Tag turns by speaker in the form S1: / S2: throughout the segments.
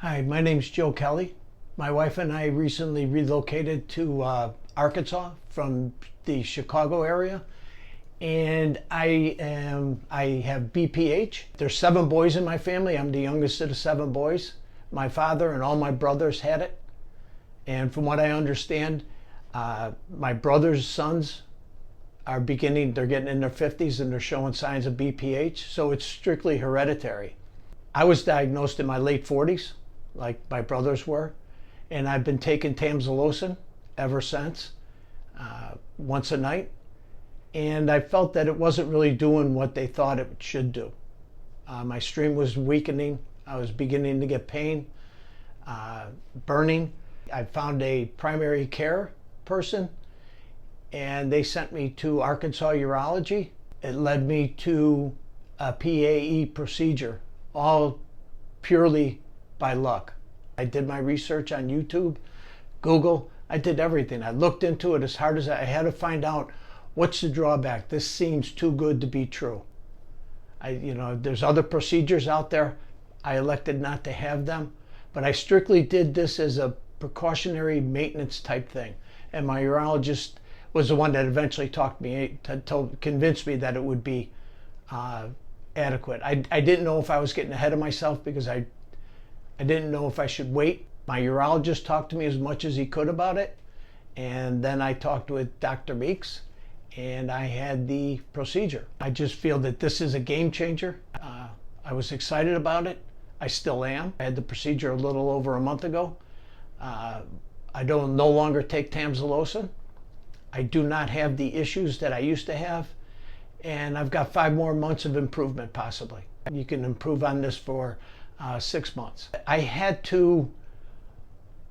S1: Hi, my name's Joe Kelly. My wife and I recently relocated to Arkansas from the Chicago area, and I have BPH. There's 7 boys in my family. I'm the youngest of the 7 boys. My father and all my brothers had it, and from what I understand, my brother's sons they're getting in their 50s and they're showing signs of BPH, so it's strictly hereditary. I was diagnosed in my late 40s, like my brothers were, and I've been taking tamsulosin ever since, once a night, and I felt that it wasn't really doing what they thought it should do. My stream was weakening. I was beginning to get pain, burning. I found a primary care person, and they sent me to Arkansas Urology. It led me to a PAE procedure, all purely by luck. I did my research on YouTube, Google. I did everything. I looked into it as hard as I had to find out what's the drawback. This seems too good to be true. There's other procedures out there. I elected not to have them, but I strictly did this as a precautionary maintenance type thing. And my urologist was the one that eventually convinced me that it would be adequate. I didn't know if I was getting ahead of myself because I didn't know if I should wait. My urologist talked to me as much as he could about it, and then I talked with Dr. Meeks, and I had the procedure. I just feel that this is a game changer. I was excited about it. I still am. I had the procedure a little over a month ago. I don't no longer take tamsulosin. I do not have the issues that I used to have, and I've got 5 more months of improvement possibly. You can improve on this for 6 months. I had to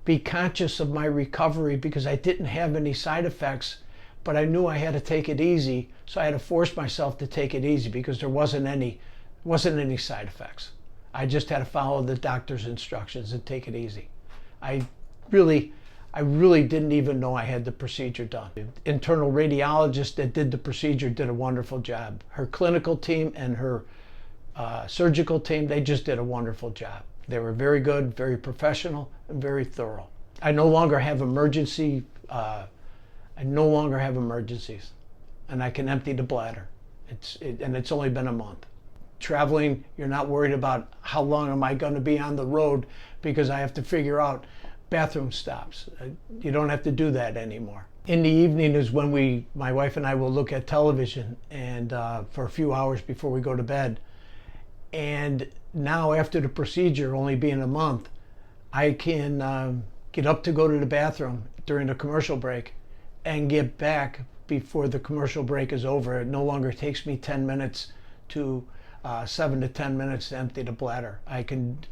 S1: be conscious of my recovery because I didn't have any side effects, but I knew I had to take it easy, so I had to force myself to take it easy because there wasn't any side effects. I just had to follow the doctor's instructions and take it easy. I really didn't even know I had the procedure done. The internal radiologist that did the procedure did a wonderful job. Her clinical team and her surgical team, they just did a wonderful job. They were very good, very professional, and very thorough. I no longer have emergencies, and I can empty the bladder. And it's only been a month. Traveling, you're not worried about how long am I going to be on the road because I have to figure out bathroom stops. You don't have to do that anymore. In the evening is when my wife and I will look at television and for a few hours before we go to bed. And now after the procedure only being a month, I can get up to go to the bathroom during the commercial break and get back before the commercial break is over. It no longer takes me 10 minutes to 7 to 10 minutes to empty the bladder.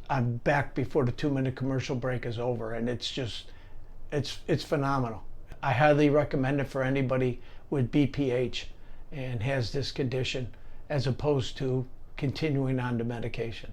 S1: I'm back before the 2-minute commercial break is over, and it's phenomenal. I highly recommend it for anybody with BPH and has this condition, as opposed to continuing on the medication.